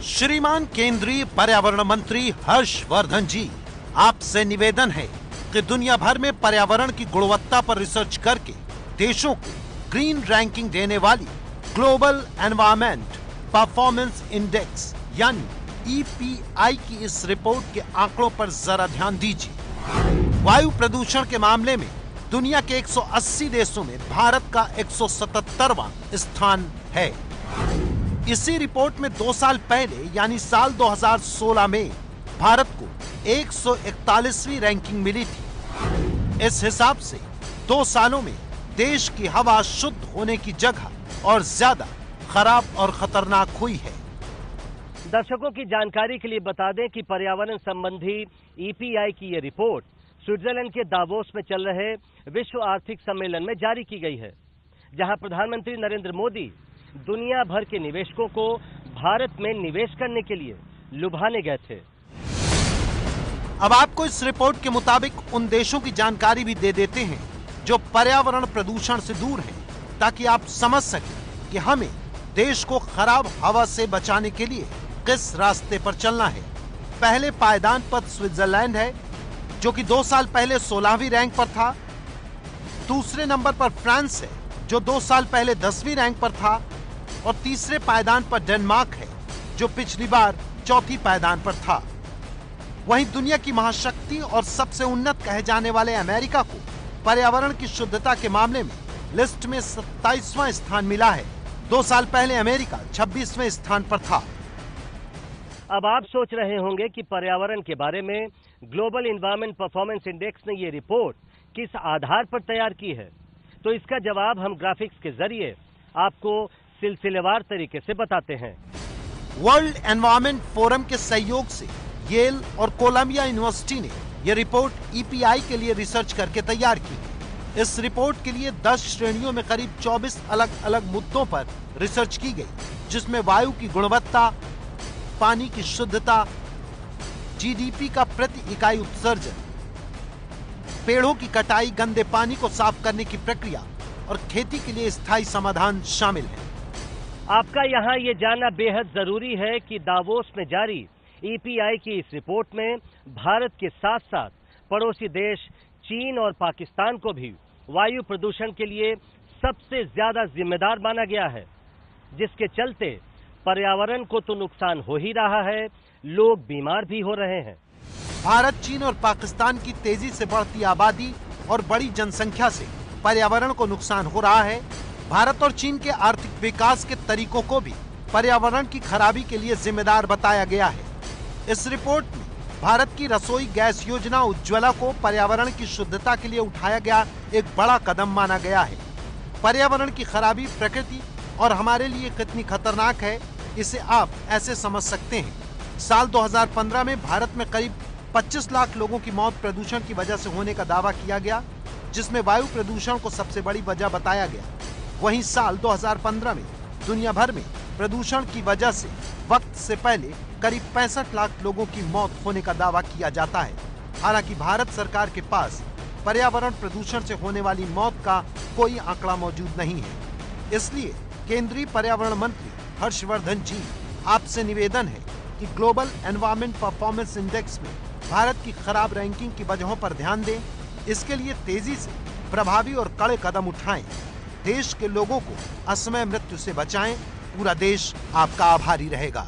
श्रीमान केंद्रीय पर्यावरण मंत्री हर्षवर्धन जी, आपसे निवेदन है कि दुनिया भर में पर्यावरण की गुणवत्ता पर रिसर्च करके देशों को ग्रीन रैंकिंग देने वाली ग्लोबल एनवायरमेंट परफॉर्मेंस इंडेक्स यानी EPI की इस रिपोर्ट के आंकड़ों पर जरा ध्यान दीजिए। वायु प्रदूषण के मामले में दुनिया के 180 देशों में भारत का 177वां स्थान है। इसी रिपोर्ट में 2 साल पहले यानी साल 2016 में भारत को 141वीं रैंकिंग मिली थी। इस हिसाब से 2 सालों में देश की हवा शुद्ध होने की जगह और ज्यादा खराब और खतरनाक हुई है। दर्शकों की जानकारी के लिए बता दें कि पर्यावरण संबंधी EPI की ये रिपोर्ट स्विट्जरलैंड के दावोस में चल रहे विश्व आर्थिक सम्मेलन में जारी की गई है, जहां प्रधानमंत्री नरेंद्र मोदी दुनिया भर के निवेशकों को भारत में निवेश करने के लिए लुभाने गए थे। अब आपको इस रिपोर्ट के मुताबिक उन देशों की जानकारी भी दे देते हैं जो पर्यावरण प्रदूषण से दूर हैं, ताकि आप समझ सकें कि हमें देश को खराब हवा से बचाने के लिए किस रास्ते पर चलना है। पहले पायदान पर स्विट्जरलैंड है, जो कि 2 साल पहले 16वीं रैंक पर था। दूसरे नंबर पर फ्रांस है, जो 2 साल पहले 10वीं रैंक पर था। और तीसरे पायदान पर डेनमार्क है, जो पिछली बार 4थी पायदान पर था। वहीं दुनिया की महाशक्ति और सबसे उन्नत कहे जाने वाले अमेरिका को पर्यावरण की शुद्धता के मामले में लिस्ट में 27वां स्थान मिला है। 2 साल पहले अमेरिका 26वें स्थान पर था। अब आप सोच रहे होंगे कि पर्यावरण के बारे में ग्लोबल एनवायरनमेंट परफॉर्मेंस इंडेक्स ने ये रिपोर्ट किस आधार पर तैयार की है, तो इसका जवाब हम ग्राफिक्स के जरिए आपको सिलसिलेवार तरीके से बताते हैं। वर्ल्ड एनवायरनमेंट फोरम के सहयोग से येल और कोलंबिया यूनिवर्सिटी ने यह रिपोर्ट EPI के लिए रिसर्च करके तैयार की। इस रिपोर्ट के लिए 10 श्रेणियों में करीब 24 अलग अलग मुद्दों पर रिसर्च की गई, जिसमें वायु की गुणवत्ता, पानी की शुद्धता, GDP का प्रति इकाई उत्सर्जन, पेड़ों की कटाई, गंदे पानी को साफ करने की प्रक्रिया और खेती के लिए स्थायी समाधान शामिल है। आपका यहाँ ये जानना बेहद जरूरी है कि दावोस में जारी EPI की इस रिपोर्ट में भारत के साथ साथ पड़ोसी देश चीन और पाकिस्तान को भी वायु प्रदूषण के लिए सबसे ज्यादा जिम्मेदार माना गया है, जिसके चलते पर्यावरण को तो नुकसान हो ही रहा है, लोग बीमार भी हो रहे हैं। भारत, चीन और पाकिस्तान की तेजी से बढ़ती आबादी और बड़ी जनसंख्या से पर्यावरण को नुकसान हो रहा है। भारत और चीन के आर्थिक विकास के तरीकों को भी पर्यावरण की खराबी के लिए जिम्मेदार बताया गया है। इस रिपोर्ट में भारत की रसोई गैस योजना उज्ज्वला को पर्यावरण की शुद्धता के लिए उठाया गया एक बड़ा कदम माना गया है। पर्यावरण की खराबी प्रकृति और हमारे लिए कितनी खतरनाक है, इसे आप ऐसे समझ सकते हैं। साल 2015 में भारत में करीब 25 लाख लोगों की मौत प्रदूषण की वजह से होने का दावा किया गया, जिसमें वायु प्रदूषण को सबसे बड़ी वजह बताया गया। वहीं साल 2015 में दुनिया भर में प्रदूषण की वजह से वक्त से पहले करीब 65 लाख लोगों की मौत होने का दावा किया जाता है। हालांकि भारत सरकार के पास पर्यावरण प्रदूषण से होने वाली मौत का कोई आंकड़ा मौजूद नहीं है। इसलिए केंद्रीय पर्यावरण मंत्री हर्षवर्धन जी, आपसे निवेदन है कि ग्लोबल एनवायरनमेंट परफॉर्मेंस इंडेक्स में भारत की खराब रैंकिंग की वजहों पर ध्यान दें। इसके लिए तेजी से प्रभावी और कड़े कदम उठाएं। देश के लोगों को असमय मृत्यु से बचाएं। पूरा देश आपका आभारी रहेगा।